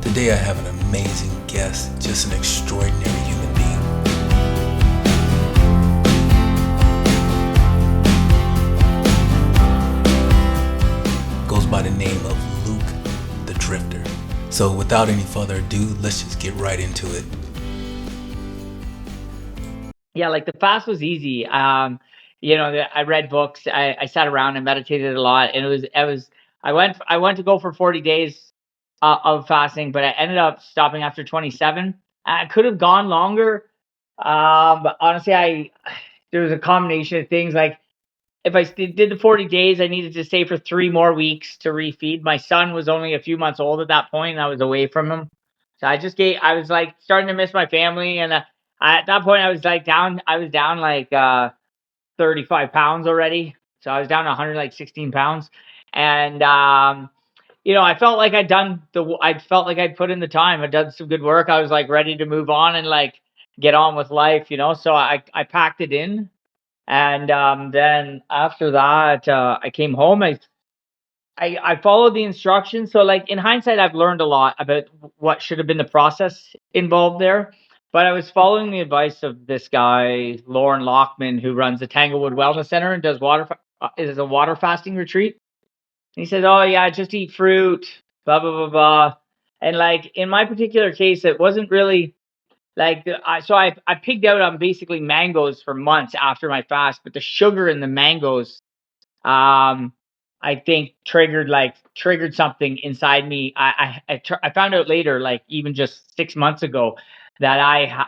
Today I have an amazing guest, just an extraordinary human being. Goes by the name of Luke the Drifter. So without any further ado, let's just get right into it. Yeah, like the fast was easy. I read books. I sat around and meditated a lot, and I went to go for 40 days of fasting, but I ended up stopping after 27. I could have gone longer, but honestly, I there was a combination of things. Like if did the 40 days, I needed to stay for 3 more weeks to refeed. My son was only a few months old at that point, and I was away from him. So I was like starting to miss my family. And at that point, I was down like 35 pounds already. So I was down 116 pounds. And, I felt like I felt like I'd put in the time. I'd done some good work. I was like ready to move on and like get on with life. So I packed it in, and then after that, I came home. I followed the instructions. So, like in hindsight, I've learned a lot about what should have been the process involved there. But I was following the advice of this guy, Lauren Lockman, who runs the Tanglewood Wellness Center and does is a water fasting retreat. And he says, "Oh yeah, just eat fruit, blah blah blah blah." And like in my particular case, it wasn't really like I pigged out on basically mangoes for months after my fast, but the sugar in the mangoes, um, I think triggered something inside me. I found out later, like even just 6 months ago, that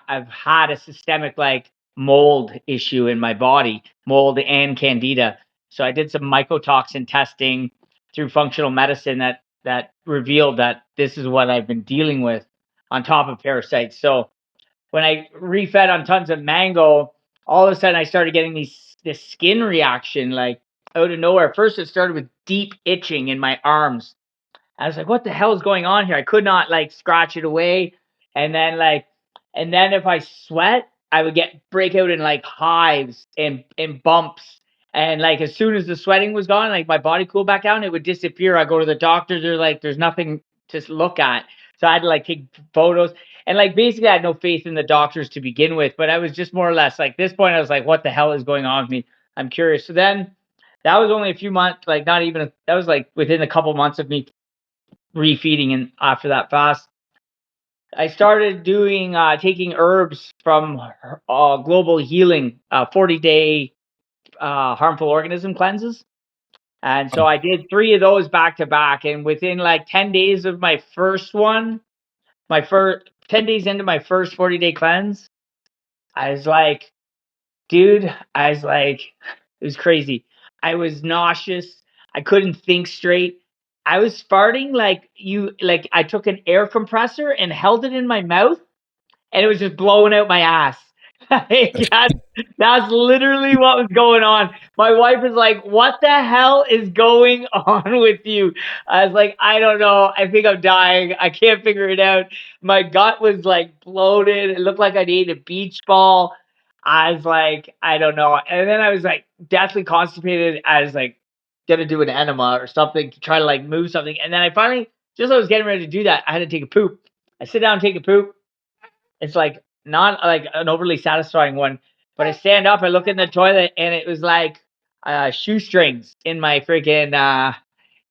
I've had a systemic like mold issue in my body, mold and candida. So I did some mycotoxin testing through functional medicine that revealed that this is what I've been dealing with on top of parasites. So when I refed on tons of mango, all of a sudden I started getting this skin reaction like out of nowhere. First, it started with deep itching in my arms. I was like, "What the hell is going on here?" I could not like scratch it away, and then if I sweat, I would break out in like hives and bumps. And like as soon as the sweating was gone, like my body cooled back down, it would disappear. I go to the doctor, they're like, "There's nothing to look at." So I had to like take photos. And like basically I had no faith in the doctors to begin with, but I was just more or less like this point, I was like, "What the hell is going on with me? I'm curious." So then that was only a few months, like not even that was like within a couple months of me refeeding. And after that fast, I started doing taking herbs from Global Healing, 40-day harmful organism cleanses. And so I did 3 of those back to back. And within like 10 days of my first one, my first 10 days into my first 40-day cleanse, I was like, dude, I was like, it was crazy. I was nauseous. I couldn't think straight. I was farting like I took an air compressor and held it in my mouth, and it was just blowing out my ass. Like, that's literally what was going on. My wife was like, "What the hell is going on with you?" I was like, "I don't know. I think I'm dying. I can't figure it out." My gut was like bloated. It looked like I'd ate a beach ball. I was like, "I don't know." And then I was like deathly constipated. I was like, gonna do an enema or something to try to like move something. And then I finally, just as I was getting ready to do that, I had to take a poop. I sit down and take a poop. It's like not like an overly satisfying one, but I stand up, I look in the toilet, and it was like shoestrings in my freaking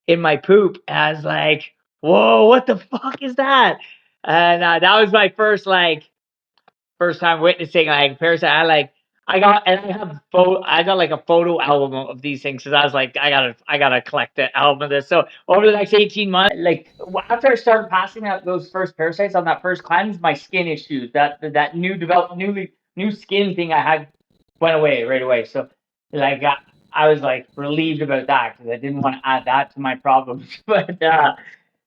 in my poop. And I was like, "Whoa, what the fuck is that?" And that was my first time witnessing like parasite. I got like a photo album of these things because I was like, I gotta collect the album of this. So over the next 18 months, like after I started passing out those first parasites on that first cleanse, my skin issues, that new skin thing I had, went away right away. So like I was like relieved about that because I didn't want to add that to my problems. But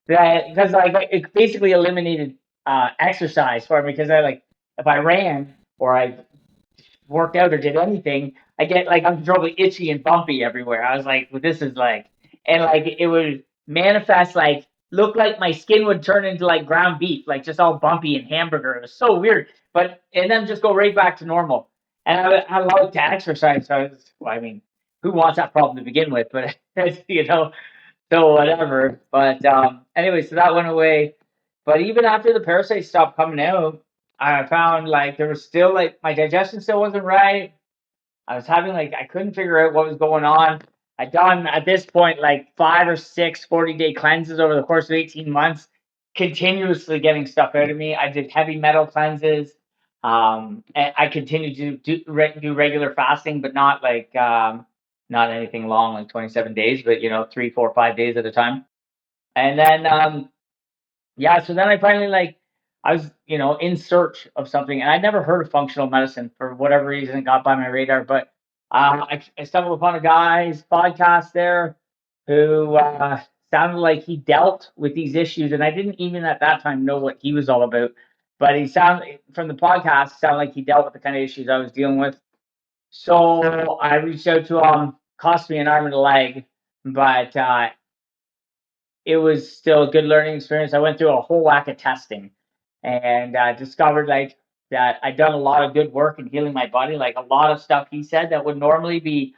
because like it basically eliminated exercise for me, because I like if I ran or I worked out or did anything, I get like uncontrollably itchy and bumpy everywhere. I was like, well, this is like, and like it would manifest like look like my skin would turn into like ground beef, like just all bumpy and hamburger. It was so weird, but and then just go right back to normal. And I love to exercise, so well, I mean, who wants that problem to begin with? But so whatever. But anyway, so that went away. But even after the parasites stopped coming out, I found like there was still like my digestion still wasn't right. I was having like I couldn't figure out what was going on. I'd done at this point like 5 or 6 40-day cleanses over the course of 18 months, continuously getting stuff out of me. I did heavy metal cleanses. And I continued to do regular fasting, but not like not anything long, like 27 days, but 3, 4, 5 days at a time. And then yeah, so then I finally like I was, in search of something, and I'd never heard of functional medicine for whatever reason. It got by my radar, but I stumbled upon a guy's podcast there who sounded like he dealt with these issues, and I didn't even at that time know what he was all about. But he sounded from the podcast sounded like he dealt with the kind of issues I was dealing with. So I reached out to him. Cost me an arm and a leg, but it was still a good learning experience. I went through a whole whack of testing and discovered like that I'd done a lot of good work in healing my body. Like a lot of stuff he said that would normally be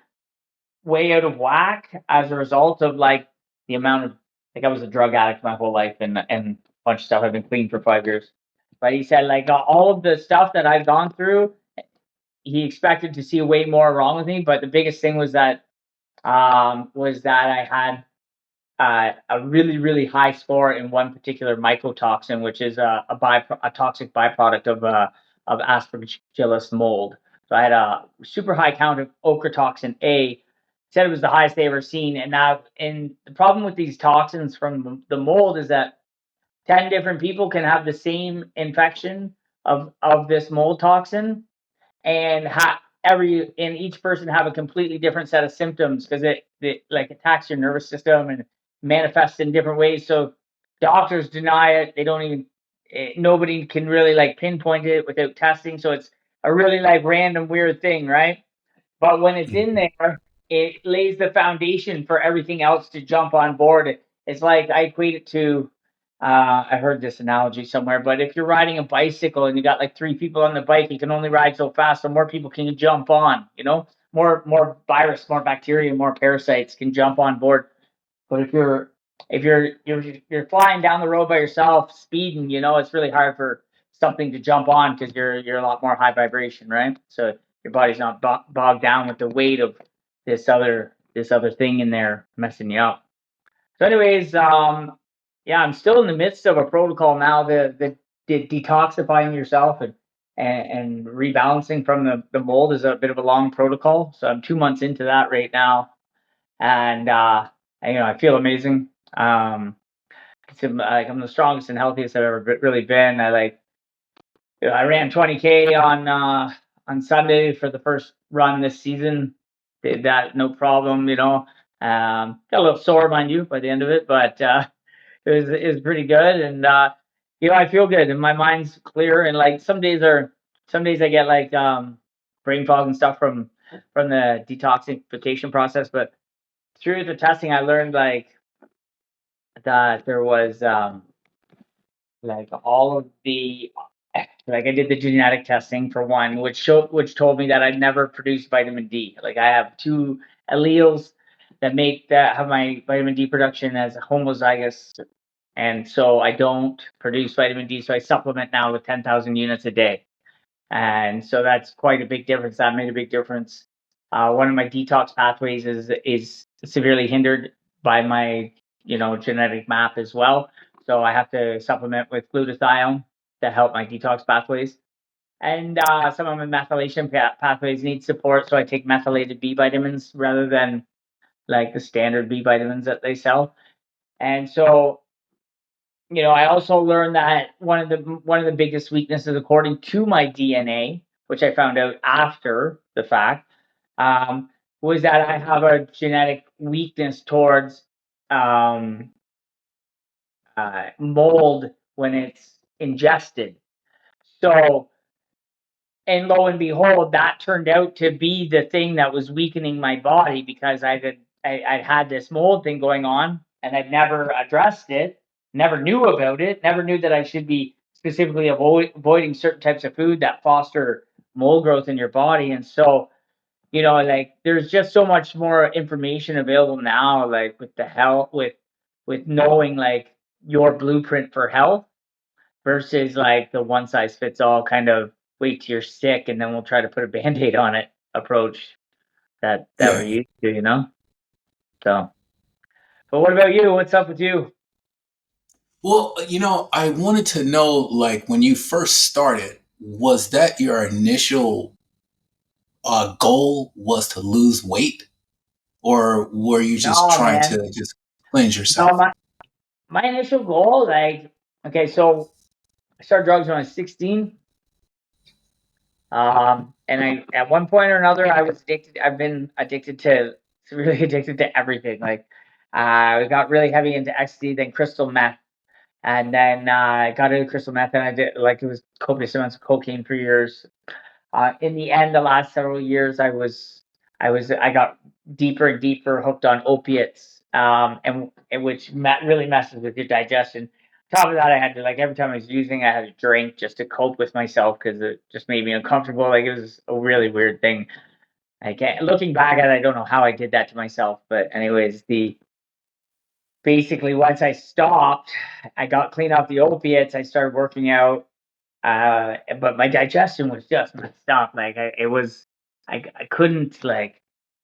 way out of whack as a result of like the amount of like I was a drug addict my whole life and a bunch of stuff. I've been clean for 5 years. But he said like all of the stuff that I've gone through, he expected to see way more wrong with me. But the biggest thing was that I had a really, really high score in one particular mycotoxin, which is a toxic byproduct of Aspergillus mold. So I had a super high count of ochratoxin A. Said it was the highest they ever seen. And the problem with these toxins from the mold is that 10 different people can have the same infection of this mold toxin, and each person have a completely different set of symptoms because it like attacks your nervous system and manifests in different ways. So doctors deny it. They don't even nobody can really like pinpoint it without testing. So it's a really like random weird thing, right? But when it's in there, it lays the foundation for everything else to jump on board. It's like I equate it to I heard this analogy somewhere, but if you're riding a bicycle and you got like 3 people on the bike, you can only ride so fast, so more people can jump on. More virus, more bacteria, more parasites can jump on board. But if you're flying down the road by yourself, speeding, it's really hard for something to jump on because you're a lot more high vibration, right? So your body's not bogged down with the weight of this other thing in there messing you up. So, anyways, yeah, I'm still in the midst of a protocol now. The detoxifying yourself and rebalancing from the mold is a bit of a long protocol. So I'm 2 months into that right now, and I feel amazing. Like I'm the strongest and healthiest I've ever really been. I ran 20K on Sunday for the first run this season. Did that no problem. Got a little sore, mind you, by the end of it, but it was pretty good, and I feel good, and my mind's clear. And like some days I get like brain fog and stuff from the detoxification process, but through the testing, I learned like that there was like all of the like I did the genetic testing for one, which told me that I'd never produced vitamin D. Like I have 2 alleles that have my vitamin D production as homozygous, and so I don't produce vitamin D. So I supplement now with 10,000 units a day, and so that's quite a big difference. That made a big difference. One of my detox pathways is severely hindered by my genetic map as well. So I have to supplement with glutathione to help my detox pathways. And some of my methylation pathways need support, so I take methylated B vitamins rather than like the standard B vitamins that they sell. And so, I also learned that one of the biggest weaknesses, according to my DNA, which I found out after the fact, was that I have a genetic weakness towards um, mold when it's ingested. So, and lo and behold, that turned out to be the thing that was weakening my body because I had this mold thing going on, and I'd never addressed it, never knew about it, never knew that I should be specifically avoiding certain types of food that foster mold growth in your body. And so, like there's just so much more information available now, like with the health, with knowing like your blueprint for health. versus like the one size fits all kind of wait till you're sick and then we'll try to put a band-aid on it approach that we're Yeah. used to, you know? So, but what about you? What's up with you? Well, I wanted to know, like, when you first started, was that your initial goal was to lose weight, or were you just No, trying man. to just cleanse No, yourself? my initial goal, like, okay, so I started drugs when I was 16. And I, at one point or another, I was addicted. I've been addicted to, really addicted to everything. Like, I got really heavy into ecstasy, then crystal meth. And then I got into crystal meth and I did, like, it was copious amounts of cocaine for years. In the end, the last several years, I got deeper and deeper hooked on opiates, and which really messes with your digestion. Top of that, I had to, like, every time I was using, I had to drink just to cope with myself because it just made me uncomfortable. Like, it was a really weird thing. I can't, looking back at it, I don't know how I did that to myself. But anyways, the basically once I stopped, I got clean off the opiates. I started working out, but my digestion was just messed up. Like I couldn't, like,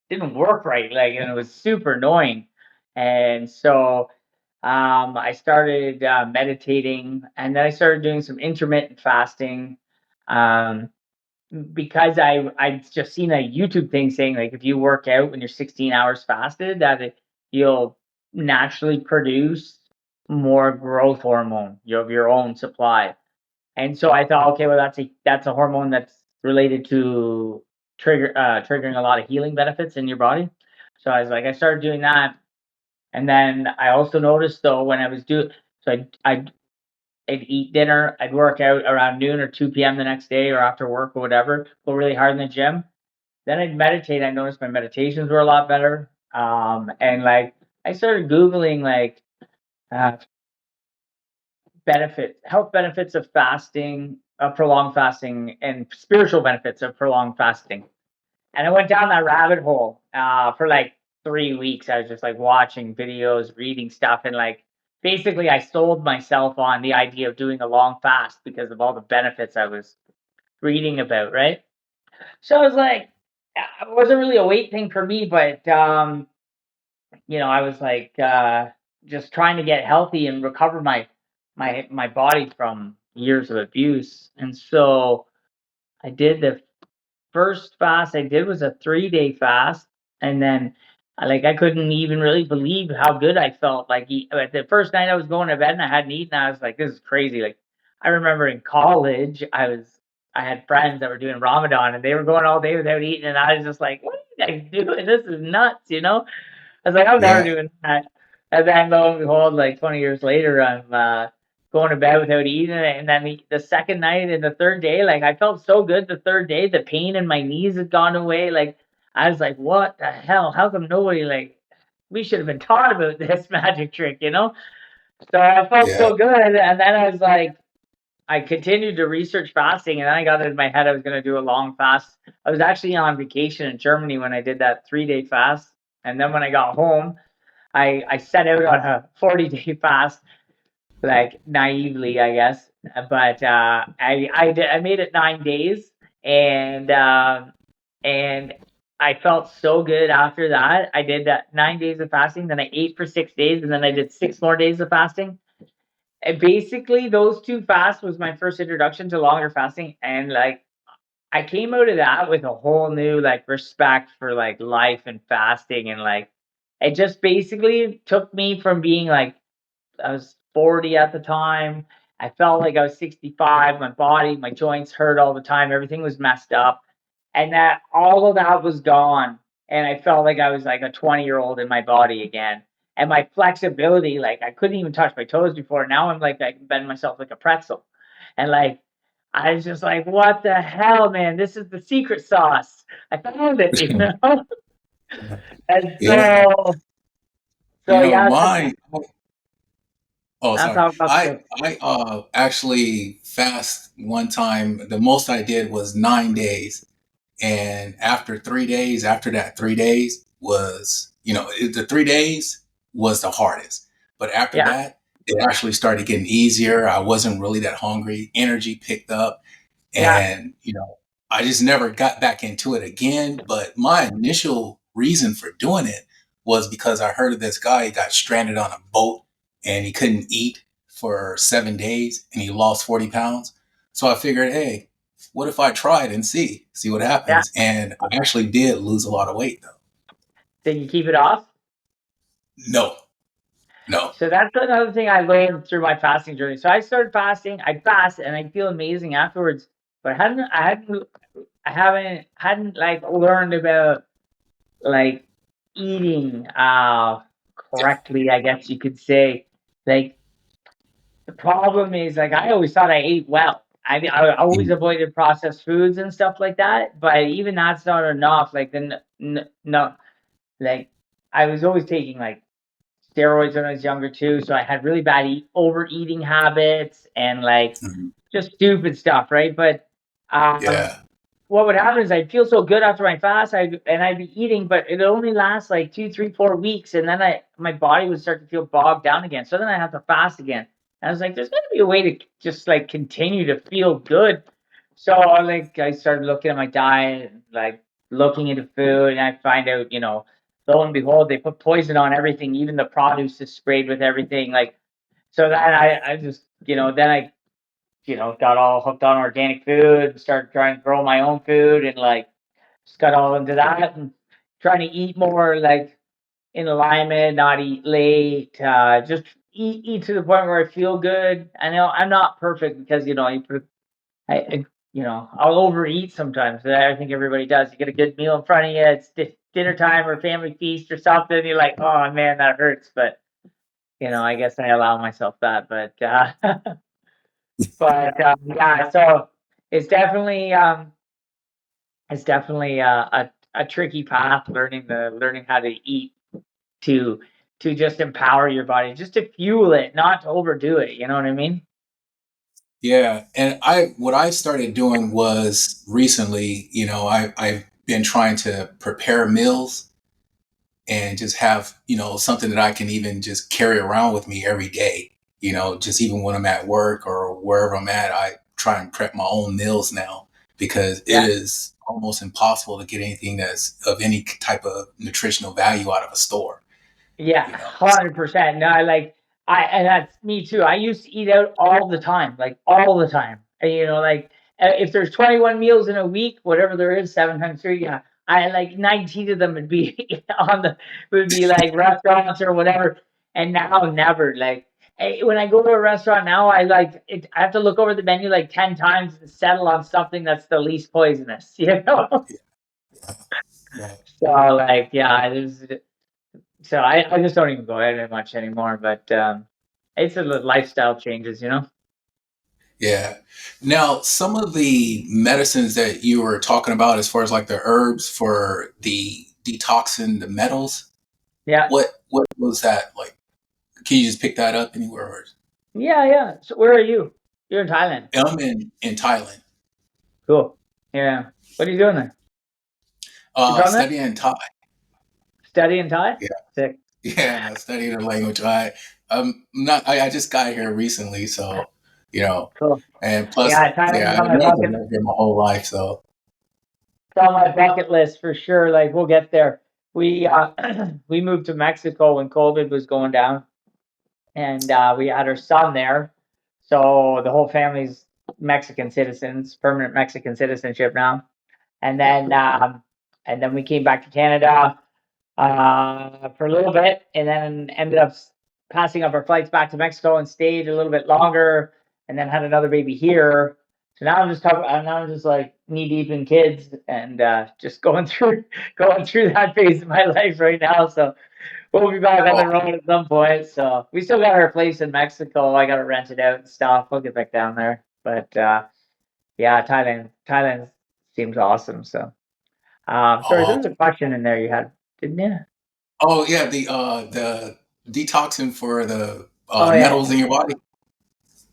didn't work right. Like, and it was super annoying. And so, I started meditating, and then I started doing some intermittent fasting. Um, because I just seen a YouTube thing saying, like, if you work out when you're 16 hours fasted, that you'll naturally produce more growth hormone. You have your own supply. And so I thought, okay, well, that's a hormone that's related to triggering a lot of healing benefits in your body. So I was like, I started doing that, and then I also noticed though when I was doing, so I'd eat dinner, I'd work out around noon or 2 p.m. the next day or after work or whatever, go really hard in the gym. Then I'd meditate. I noticed my meditations were a lot better. And like I started Googling like uh, health benefits of fasting, prolonged fasting, and spiritual benefits of prolonged fasting. And I went down that rabbit hole for like 3 weeks. I was just like watching videos, reading stuff, and like basically I sold myself on the idea of doing a long fast because of all the benefits I was reading about, right? So I was like, it wasn't really a weight thing for me, but I was like just trying to get healthy and recover my body from years of abuse. And so I did the first fast I did was a 3-day fast, and then like I couldn't even really believe how good I felt. Like the first night I was going to bed and I hadn't eaten, I was like, this is crazy. Like I remember in college, I had friends that were doing Ramadan and they were going all day without eating, and I was just like, what are you guys doing? This is nuts. I was like, I'm never Yeah. doing that. And then lo and behold, like 20 years later, I'm going to bed without eating. And then the second night and the third day, like I felt so good the third day. The pain in my knees had gone away. Like I was like, what the hell? How come nobody, like, we should have been taught about this magic trick? So I felt Yeah. so good. And then I was like, I continued to research fasting, and then I got it in my head I was going to do a long fast. I was actually on vacation in Germany when I did that 3-day fast. And then when I got home, I set out on a 40-day fast, like naively, I guess. But I made it 9 days, and and I felt so good after that. I did that 9 days of fasting, then I ate for 6 days, and then I did 6 more days of fasting. And basically, those two fasts was my first introduction to longer fasting, and like I came out of that with a whole new like respect for like life and fasting, and like it just basically took me from being like I was 40 at the time. I felt like I was 65. My body, my joints hurt all the time. Everything was messed up. And that all of that was gone. And I felt like I was like a 20-year-old in my body again. And my flexibility, like I couldn't even touch my toes before. Now I'm like I can bend myself like a pretzel. And like I was just like, what the hell, man? This is the secret sauce. I found it. And Yeah. so yeah, Mine. Oh, that's sorry. how I got sick. I actually fast one time. The most I did was 9 days, and after 3 days, after that 3 days was, the 3 days was the hardest. But after Yeah. that, it actually started getting easier. I wasn't really that hungry. Energy picked up, Yeah, and I just never got back into it again. But my initial reason for doing it was because I heard of this guy. He got stranded on a boat and he couldn't eat for 7 days, and he lost 40 pounds. So I figured, hey, what if I tried and see what yeah. happens? And I actually did lose a lot of weight, though. Did you keep it off? No, no. So that's another thing I learned through my fasting journey. So I started fasting. I fast and I feel amazing afterwards. But I hadn't like learned about like eating correctly, I guess you could say. Like the problem is like I always thought I ate well. I always avoided processed foods and stuff like that. But even that's not enough. Like no, like I was always taking like steroids when I was younger too, so I had really bad overeating habits and like Mhm. just stupid stuff, right? But um, Yeah. what would happen is I'd feel so good after my fast, I'd be eating, but it only lasts like 2, 3, 4 weeks, and then my body would start to feel bogged down again. So then I have to fast again. And I was like, there's got to be a way to just like continue to feel good. So like I started looking at my diet, like looking into food, and I find out, lo and behold, they put poison on everything, even the produce is sprayed with everything. Like so that I just then I got all hooked on organic food, started trying to grow my own food and like just got all into that and trying to eat more like in alignment, not eat late, just eat to the point where I feel good. I know I'm not perfect because I'll overeat sometimes. I think everybody does. You get a good meal in front of you, it's dinner time or family feast or something. You're like, oh man, that hurts. But I guess I allow myself that. But yeah, so it's definitely um, it's definitely a tricky path learning how to eat to just empower your body, just to fuel it, not to overdo it. You know what I mean? Yeah, and what I started doing was recently, I've been trying to prepare meals and just have, something that I can even just carry around with me every day. Just even when I'm at work or wherever I'm at, I try and prep my own meals now because it Yeah. is almost impossible to get anything that's of any type of nutritional value out of a store, Yeah, you know. 100%. No, and that's me too. I used to eat out all the time, like all the time. And, like if there's 21 meals in a week, whatever there is, 7 times 3, yeah, I like 19 of them would be would be like restaurants or whatever. And now never. Like when I go to a restaurant now, I like it. I have to look over the menu like 10 times and settle on something that's the least poisonous. Yeah. So like yeah, so I just don't even go out that much anymore. But it's a lifestyle changes. Yeah. Now, some of the medicines that you were talking about, as far as like the herbs for the detoxing the metals, Yeah, what was that like? Can you just pick that up anywhere? yeah, yeah. So where are you? You're in Thailand. I'm in Thailand. Cool. Yeah. What are you doing there? You from there? Studying Thai. Studying Thai? Yeah, Sick. yeah, studying the language. I'm not. I just got here recently, so you know, Cool. and plus, Yeah, Thailand's yeah, on I my know I've bucket. lived here my whole life, so It's on my bucket list for sure. Like we'll get there. We we moved to Mexico when COVID was going down, and we had our son there. So the whole family's Mexican citizens, permanent Mexican citizenship now. And then we came back to Canada for a little bit, and then ended up passing up our flights back to Mexico and stayed a little bit longer, and then had another baby here. So now I'm just like knee deep in kids and just going through going through that phase of my life right now. So we'll be back on oh, the road at some point. So we still got our place in Mexico. I got to rent it out and stuff. I'll get back down there. But yeah, Thailand seems awesome. So. Sorry, there oh, was a question in there you had, didn't you? oh, yeah, the detoxing for the Oh yeah, metals in your body.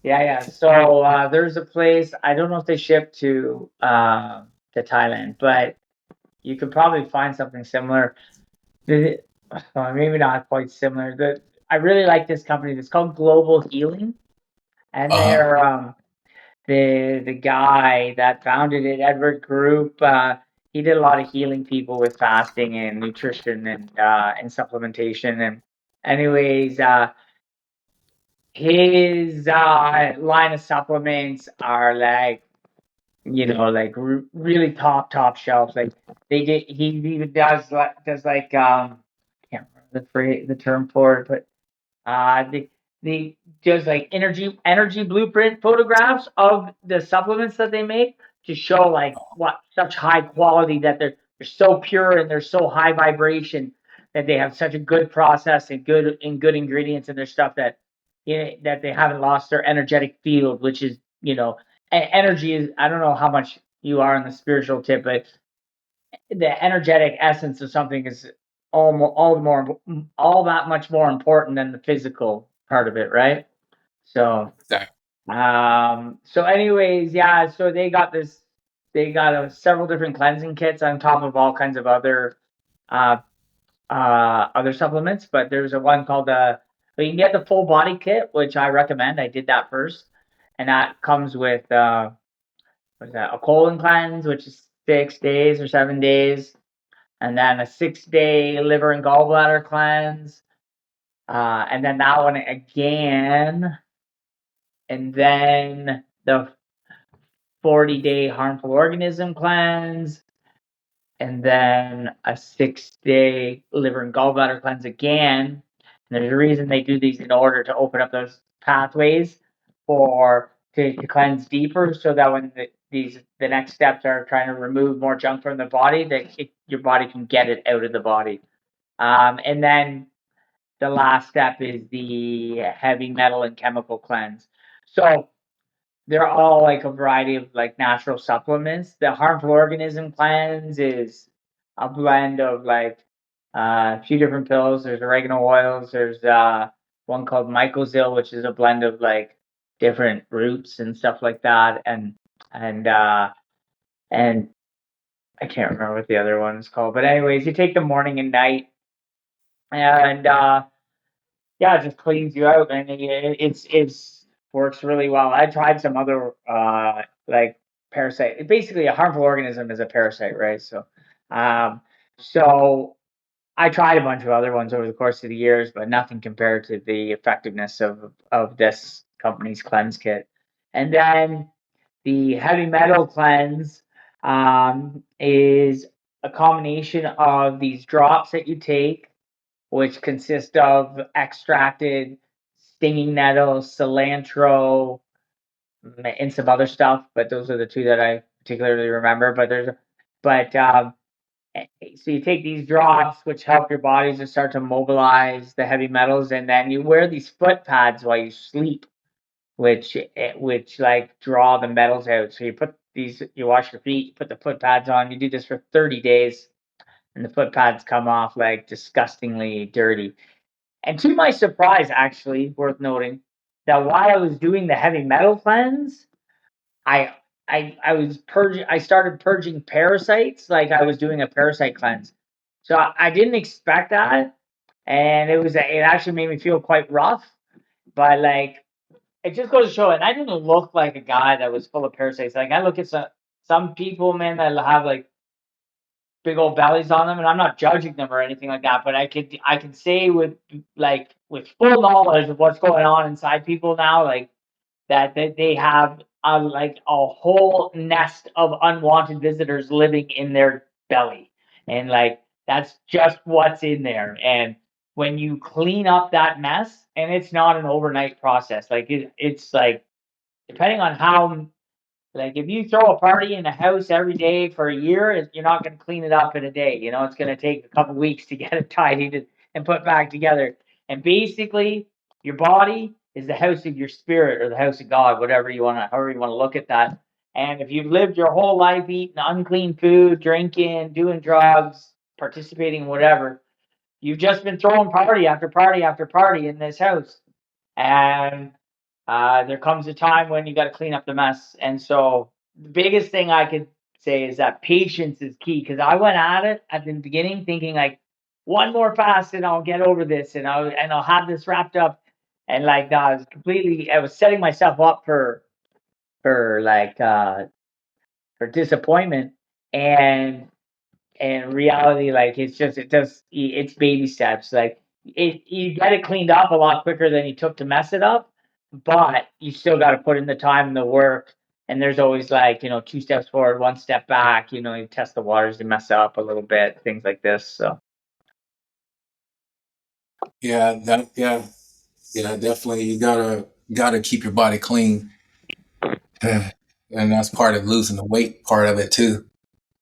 yeah, yeah. So there's a place. I don't know if they ship to Thailand, but you could probably find something similar. Maybe not quite similar. I really like this company. It's called Global Healing, and Uh huh. they're the guy that founded it, Edward Group. He did a lot of healing people with fasting and nutrition and supplementation. And anyways, his line of supplements are like, like really top shelf. Like he even does like can't remember the term for it, but the just like energy blueprint photographs of the supplements that they make to show like what such high quality, that they're so pure and they're so high vibration, that they have such a good process and good ingredients in their stuff, that that they haven't lost their energetic field, which is, energy is, I don't know how much you are on the spiritual tip, but the energetic essence of something is all that much more important than the physical part of it, right? So Exactly. so anyways, yeah, so they got several different cleansing kits on top of all kinds of uh other supplements, but there's a one called well, you can get the full body kit, which I recommend. I did that first, and that comes with what is that, a colon cleanse, which is 6 days or 7 days, and then a 6 day liver and gallbladder cleanse, and then that one again, and then the 40-day harmful organism cleanse, and then a 6 day liver and gallbladder cleanse again. And there's a reason they do these, in order to open up those pathways to cleanse deeper, so that when the next steps are trying to remove more junk from the body, your body can get it out of the body. And then the last step is the heavy metal and chemical cleanse. So they're all like a variety of like natural supplements. The harmful organism cleanse is a blend of like a few different pills. There's oregano oils. There's one called Mycosil, which is a blend of like different roots and stuff like that. And and I can't remember what the other one is called. But anyways, you take them morning and night, and yeah, it just cleans you out, and it's works really well. I tried some other like parasite. Basically, a harmful organism is a parasite, right? Um, so I tried a bunch of other ones over the course of the years, but nothing compared to the effectiveness of this company's cleanse kit. And then the heavy metal cleanse is a combination of these drops that you take, which consist of extracted stinging nettles, cilantro, and some other stuff. But those are the two that I particularly remember. But so you take these drops, which help your bodies to start to mobilize the heavy metals, and then you wear these foot pads while you sleep, which like draw the metals out. So you wash your feet, you put the foot pads on. You do this for 30 days, and the foot pads come off like disgustingly dirty. And to my surprise, actually, worth noting, that while I was doing the heavy metal cleanse, I I was purging. I started purging parasites, like I was doing a parasite cleanse. So I didn't expect that, and it actually made me feel quite rough. But like, it just goes to show, and I didn't look like a guy that was full of parasites. Like, I look at some people, man, that have like big old bellies on them, and I'm not judging them or anything like that, but I can say with full knowledge of what's going on inside people now, like that they have like a whole nest of unwanted visitors living in their belly, and like that's just what's in there. And when you clean up that mess, and it's not an overnight process, like it's like, depending on how, like, if you throw a party in a house every day for a year, you're not going to clean it up in a day. It's going to take a couple weeks to get it tidied and put back together. And basically, your body is the house of your spirit, or the house of God, however you want to look at that. And if you've lived your whole life eating unclean food, drinking, doing drugs, participating in whatever, you've just been throwing party after party after party in this house. And there comes a time when you got to clean up the mess. And so the biggest thing I could say is that patience is key, because I went at it at the beginning thinking like, one more fast and I'll get over this, and I'll have this wrapped up. And like, no, I was setting myself up for like for disappointment. And reality, like, it's baby steps. Like, you get it cleaned up a lot quicker than you took to mess it up, but you still got to put in the time and the work. And there's always, like, 2 steps forward, 1 step back. You test the waters, you mess up a little bit, things like this. So Yeah, definitely. You gotta keep your body clean, and that's part of losing the weight. Part of it too.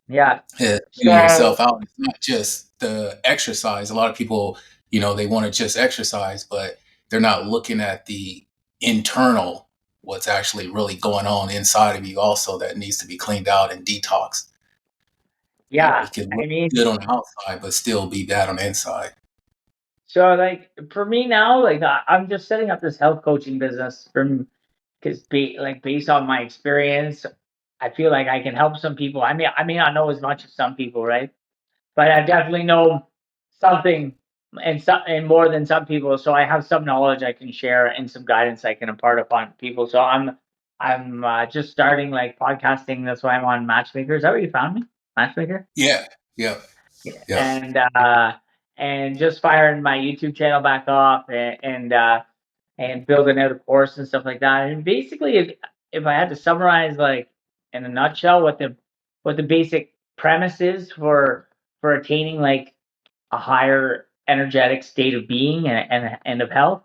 yeah. Yeah, cleaning So yourself out. It's not just the exercise. A lot of people, they want to just exercise, but they're not looking at the internal, what's actually really going on inside of you. Also, that needs to be cleaned out and detoxed. yeah, It can I look mean, good on the outside, but still be bad on the inside. so like for me now, like I'm just setting up this health coaching business from because based on my experience, I feel like I can help some people. I may not know as much as some people, right? But I definitely know something and more than some people. So I have some knowledge I can share and some guidance I can impart upon people. So I'm just starting like podcasting. That's why I'm on Matchmaker. Is that where you found me? Matchmaker? Yeah, yeah, Yeah. yeah, And just firing my YouTube channel back off, and building out a course and stuff like that. And basically, if I had to summarize, like, in a nutshell, what the basic premise is for attaining like a higher energetic state of being and of health,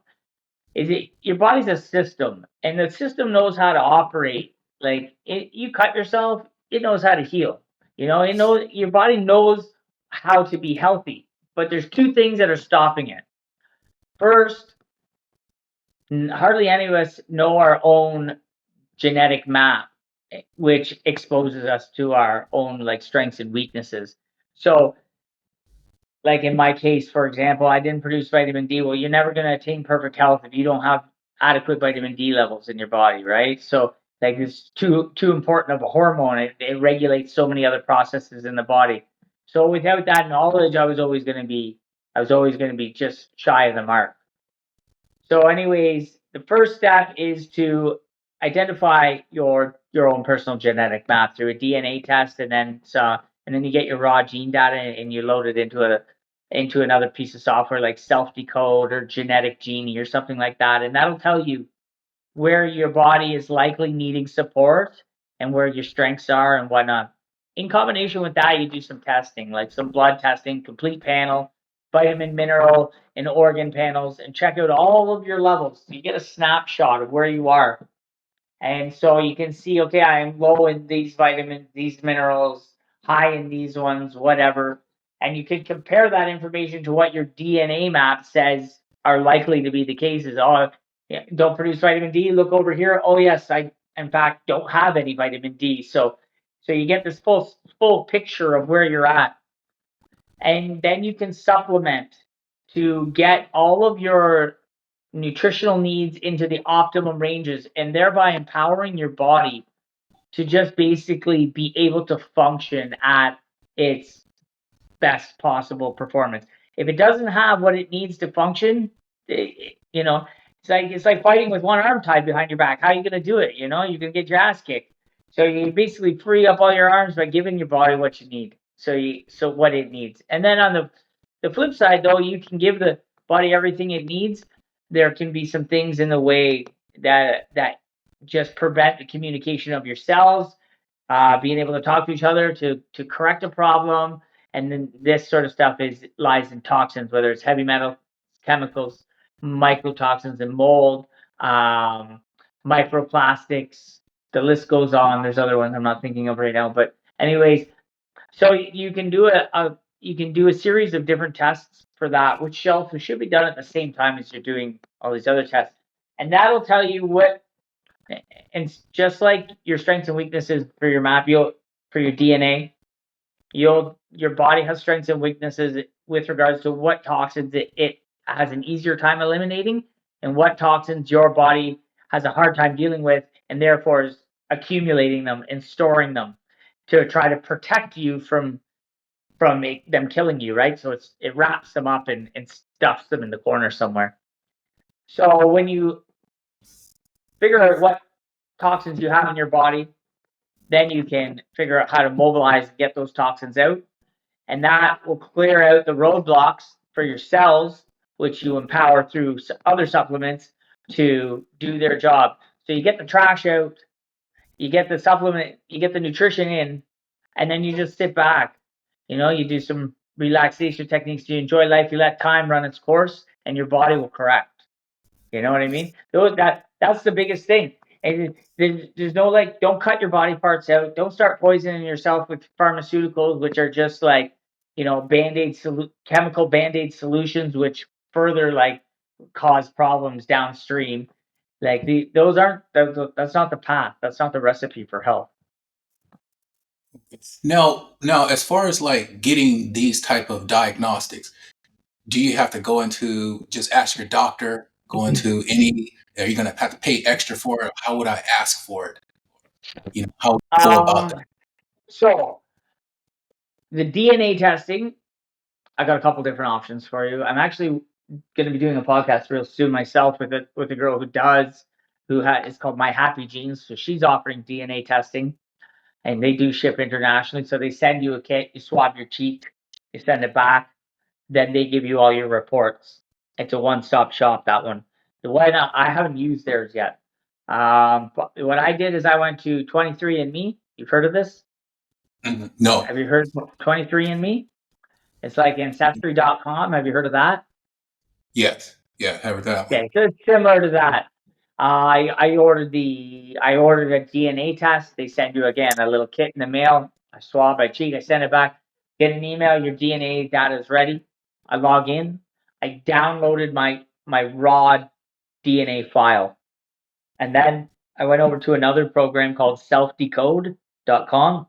is it your body's a system, and the system knows how to operate. Like, you cut yourself, it knows how to heal. Your body knows how to be healthy, but there's two things that are stopping it. First, hardly any of us know our own genetic map, which exposes us to our own, like, strengths and weaknesses. So, like in my case, for example, I didn't produce vitamin D. Well, you're never going to attain perfect health if you don't have adequate vitamin D levels in your body, right? So, like, it's too important of a hormone. It regulates so many other processes in the body. So without that knowledge, I was always going to be just shy of the mark. So, anyways, the first step is to identify your own personal genetic map through a DNA test, and then you get your raw gene data and you load it into another piece of software like Self Decode or Genetic Genie or something like that, and that'll tell you where your body is likely needing support and where your strengths are and whatnot. In combination with that, you do some testing, like some blood testing, complete panel, vitamin, mineral, and organ panels, and check out all of your levels. So you get a snapshot of where you are. And so you can see, okay, I am low in these vitamins, these minerals, high in these ones, whatever. And you can compare that information to what your DNA map says are likely to be the cases. Oh, yeah, don't produce vitamin D. Look over here. Oh, yes, I in fact don't have any vitamin D. So you get this full picture of where you're at, and then you can supplement to get all of your nutritional needs into the optimum ranges, and thereby empowering your body to just basically be able to function at its best possible performance. If it doesn't have what it needs to function, it's like fighting with one arm tied behind your back. How are you going to do it? You're going to get your ass kicked. So you basically free up all your arms by giving your body what you need. So what it needs, and then on the flip side, though, you can give the body everything it needs. There can be some things in the way that just prevent the communication of your cells, being able to talk to each other to correct a problem. And then this sort of stuff lies in toxins, whether it's heavy metal, chemicals, mycotoxins, and mold, microplastics. The list goes on. There's other ones I'm not thinking of right now, but anyways, so you can do a series of different tests for that, which should be done at the same time as you're doing all these other tests, and that'll tell you what. And just like your strengths and weaknesses for your map, for your DNA, your body has strengths and weaknesses with regards to what toxins it has an easier time eliminating, and what toxins your body has a hard time dealing with, and therefore is accumulating them and storing them to try to protect you from them killing you, right? So it wraps them up and stuffs them in the corner somewhere. So when you figure out what toxins you have in your body, then you can figure out how to mobilize and get those toxins out. And that will clear out the roadblocks for your cells, which you empower through other supplements to do their job. So you get the trash out, you get the supplement, you get the nutrition in, and then you just sit back. You do some relaxation techniques, you enjoy life, you let time run its course, and your body will correct. You know what I mean? That's the biggest thing. And there's no, like, don't cut your body parts out. Don't start poisoning yourself with pharmaceuticals, which are just like, chemical band-aid solutions, which further like cause problems downstream. Like those aren't that's not the path. That's not the recipe for health. Now, as far as like getting these type of diagnostics, do you have to go into just ask your doctor? Go into any? Are you going to have to pay extra for it? How would I ask for it? How would I go about Um, that? so the DNA testing, I got a couple different options for you. I'm actually going to be doing a podcast real soon myself with a girl it's called My Happy Genes. So she's offering DNA testing, and they do ship internationally. So they send you a kit, you swab your cheek, you send it back, then they give you all your reports. It's a one-stop shop, that one. The one I haven't used theirs yet. But what I did is I went to 23andMe. You've heard of this? No. Have you heard of 23andMe? It's like Ancestry.com. Have you heard of that? Yes. Yeah. Have that one. Okay, so it's similar to that. I ordered a DNA test. They send you again a little kit in the mail. I swab my cheek. I send it back. Get an email. Your DNA data is ready. I log in. I downloaded my raw DNA file, and then I went over to another program called selfdecode.com.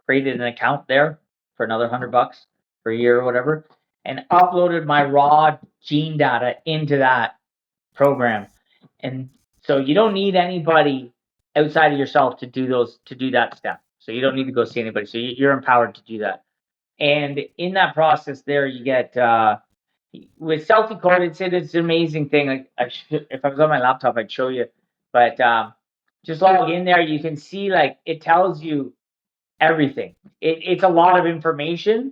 Created an account there for another $100 per year or whatever, and uploaded my raw gene data into that program. And so you don't need anybody outside of yourself to do that step. So you don't need to go see anybody. So you're empowered to do that. And in that process, there you get with self-decode. It's an amazing thing. Like if I was on my laptop, I'd show you. But just log in there. You can see, like, it tells you everything. It's a lot of information,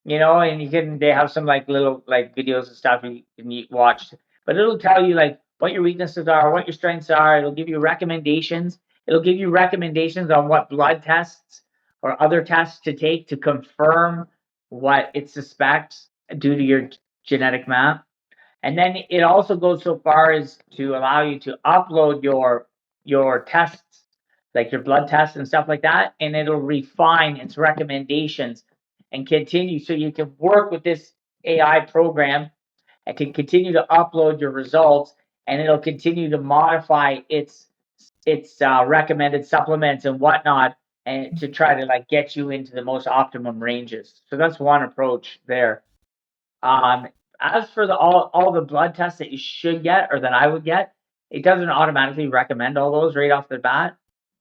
and they have some like little like videos and stuff you can watch, but it'll tell you like what your weaknesses are, what your strengths are. It'll give you recommendations. It'll give you recommendations on what blood tests or other tests to take to confirm what it suspects due to your genetic map. And then it also goes so far as to allow you to upload your tests, like your blood tests and stuff like that, and it'll refine its recommendations and continue. So you can work with this AI program and can continue to upload your results, and it'll continue to modify its recommended supplements and whatnot, and to try to like get you into the most optimum ranges. So that's one approach there. Um, as for all the blood tests that you should get or that I would get, it doesn't automatically recommend all those right off the bat.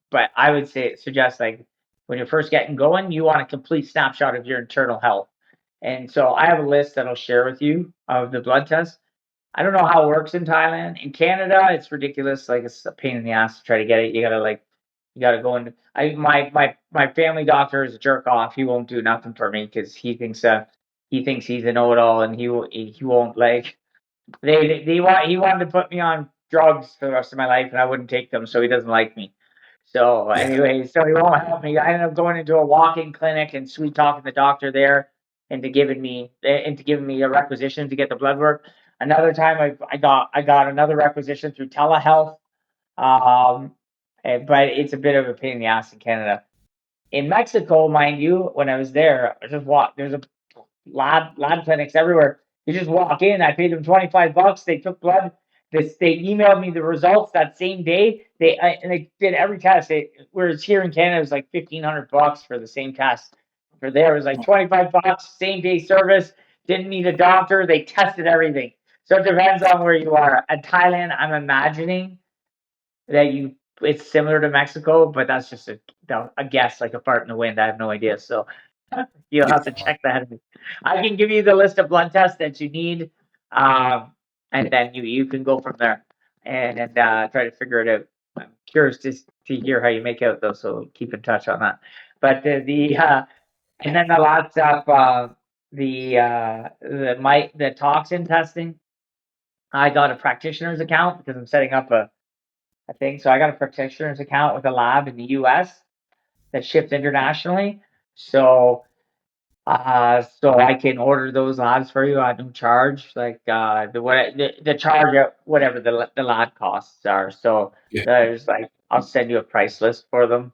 But I would suggest, like, when you're first getting going, you want a complete snapshot of your internal health. And so I have a list that I'll share with you of the blood tests. I don't know how it works in Thailand. In Canada, it's ridiculous. Like, it's a pain in the ass to try to get it. You gotta go in. My family doctor is a jerk off. He won't do nothing for me because he thinks he's a know-it-all, and he won't, like, he wanted to put me on drugs for the rest of my life, and I wouldn't take them, so he doesn't like me. So Yeah. anyway, so he won't help me. I ended up going into a walk-in clinic and sweet talking the doctor there into giving me a requisition to get the blood work. Another time I got another requisition through telehealth. But it's a bit of a pain in the ass in Canada. In Mexico, mind you, when I was there, I just walked. There's a lab clinics everywhere. You just walk in. I paid them $25. They took blood. They emailed me the results that same day. And they did every test. Whereas here in Canada, it was like $1,500 for the same test. For there, it was like $25, same day service. Didn't need a doctor. They tested everything. So it depends on where you are. At Thailand, I'm imagining that it's similar to Mexico, but that's just a guess, like a fart in the wind. I have no idea. So You'll Yeah. have to check that. I can give you the list of blood tests that you need, um, and then you can go from there and try to figure it out. I'm curious to hear how you make out though, so keep in touch on that. But and then the last stuff, the toxin testing. I got a practitioner's account because I'm setting up a thing. So I got a practitioner's account with a lab in the U.S. that ships internationally. So so I can order those labs for you at no charge, like the charge of whatever the lab costs are. So Yeah. there's like I'll send you a price list for them.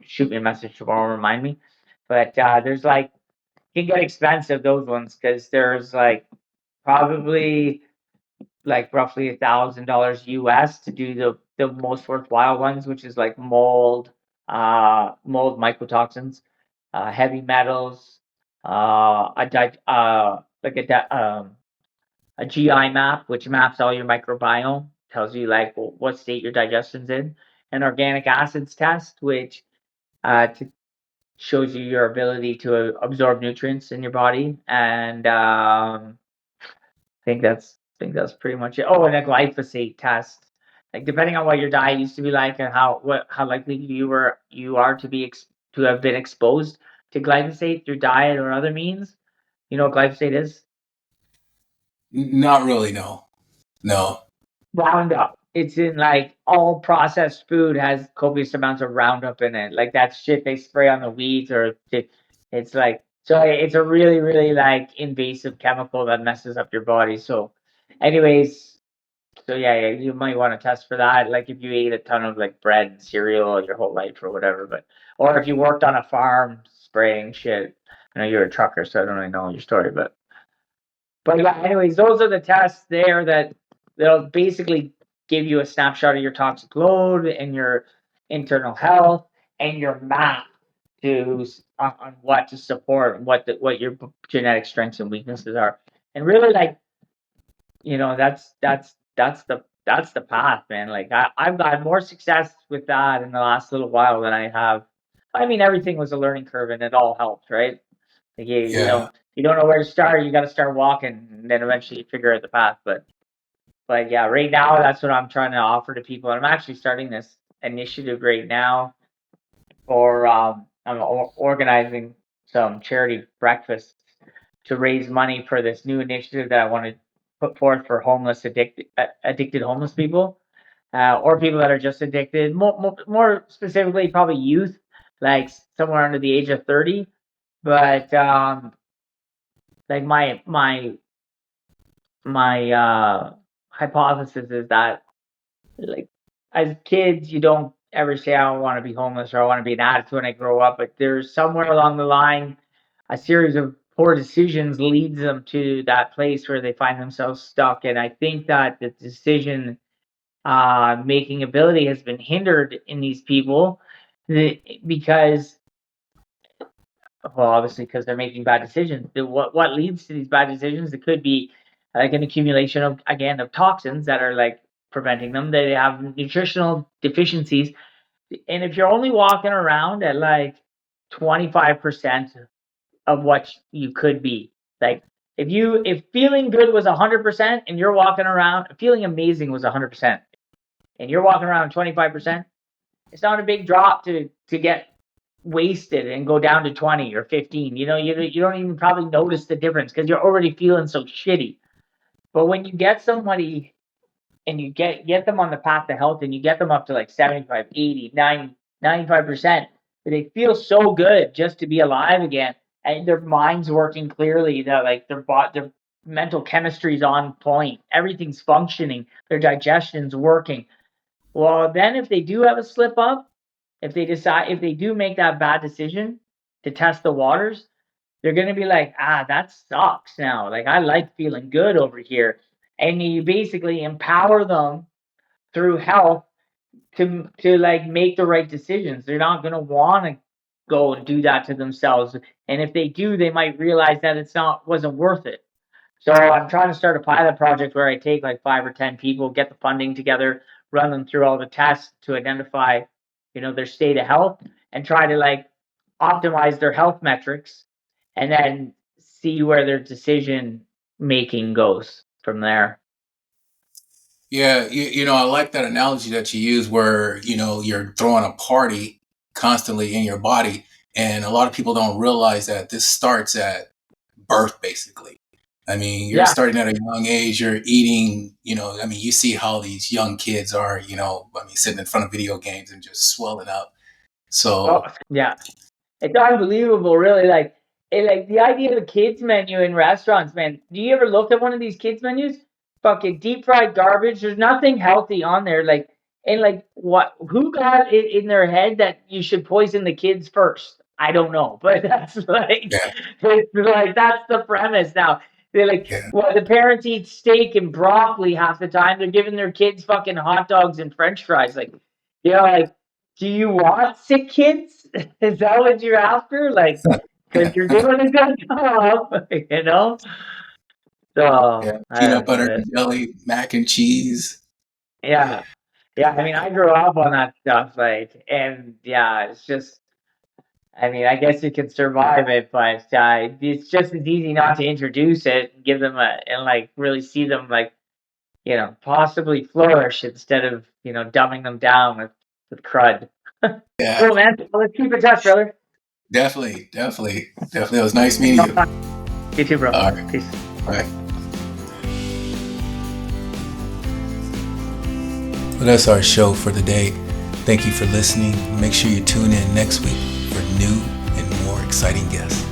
Shoot me a message tomorrow, remind me. But there's like can get expensive those ones because there's like probably like roughly $1,000 US to do the most worthwhile ones, which is like mold mycotoxins, heavy metals, a GI map, which maps all your microbiome, tells you like what state your digestion's in, an organic acids test, which shows you your ability to absorb nutrients in your body, and think that's pretty much it. Oh, and a glyphosate test. Like depending on what your diet used to be like and how likely you are to have been exposed to glyphosate through diet or other means. You know what glyphosate is? Not really. No. No. Roundup. It's in like all processed food has copious amounts of Roundup in it. Like that shit they spray on the weeds it's like so it's a really really like invasive chemical that messes up your body. So anyways, so yeah, you might want to test for that. Like if you ate a ton of like bread and cereal your whole life or whatever, but or if you worked on a farm spraying shit. I know you're a trucker, so I don't really know your story, but yeah, anyways, those are the tests there that'll basically give you a snapshot of your toxic load and your internal health and your map on what to support, what your genetic strengths and weaknesses are, and really like that's the path, man. Like I've got more success with that in the last little while than I have. I mean, everything was a learning curve, and it all helped, right? Like Yeah. you don't know where to start, you got to start walking, and then eventually you figure out the path. But yeah, right now that's what I'm trying to offer to people. And I'm actually starting this initiative right now for I'm organizing some charity breakfasts to raise money for this new initiative that I want to put forth for addicted homeless people, or people that are just addicted. More specifically, probably youth, like somewhere under the age of 30. But like my hypothesis is that like as kids you don't ever say I want to be homeless or I want to be an addict when I grow up, but there's somewhere along the line a series of poor decisions leads them to that place where they find themselves stuck. And I think that the decision making ability has been hindered in these people because well, obviously, because they're making bad decisions. What leads to these bad decisions? It could be like an accumulation of again of toxins that are like preventing them. They have nutritional deficiencies, and if you're only walking around at like 25% of what you could be, like if feeling good was 100% and you're walking around feeling amazing was 100%, and you're walking around 25%, it's not a big drop to get wasted and go down to 20 or 15. You don't even probably notice the difference because you're already feeling so shitty. But when you get somebody and you get them on the path to health and you get them up to like 75, 80, 90, 95%, they feel so good just to be alive again, and their mind's working clearly, that like their mental chemistry's on point, everything's functioning, their digestion's working. Well, then if they do have a slip up, if they do make that bad decision to test the waters, they're going to be like, that sucks now. Like, I like feeling good over here. And you basically empower them through health to like make the right decisions. They're not going to want to go and do that to themselves. And if they do, they might realize that wasn't worth it. So I'm trying to start a pilot project where I take like 5 or 10 people, get the funding together, run them through all the tests to identify, their state of health, and try to like optimize their health metrics, and then see where their decision making goes from there. Yeah, I like that analogy that you use where, you're throwing a party constantly in your body. And a lot of people don't realize that this starts at birth, basically. I mean, you're Yeah. starting at a young age, you're eating, I mean, you see how these young kids are, I mean, sitting in front of video games and just swelling up. Oh, So, yeah. It's unbelievable, really. Like the idea of a kids menu in restaurants, man. Do you ever look at one of these kids menus? Fucking deep fried garbage. There's nothing healthy on there. Like, and like, what? Who got it in their head that you should poison the kids first? I don't know, but that's like, yeah, it's like that's the premise now. They're like, yeah, well, the parents eat steak and broccoli half the time. They're giving their kids fucking hot dogs and French fries. Like, like, do you want sick kids? Is that what you're after? Like, because you're doing a good job, you know? So, yeah. Peanut butter and jelly, mac and cheese. yeah. Yeah, I mean, I grew up on that stuff, like, and yeah, it's just, I mean, I guess you can survive it, but it's just as easy not to introduce it, and give them and like really see them like, possibly flourish instead of, dumbing them down with crud. Yeah, Cool, man. Well, let's keep in touch, brother. definitely, definitely, definitely. It was nice meeting you. You too, bro. All right, Peace. all right. Well, that's our show for the day. Thank you for listening. Make sure you tune in next week for new and more exciting guests.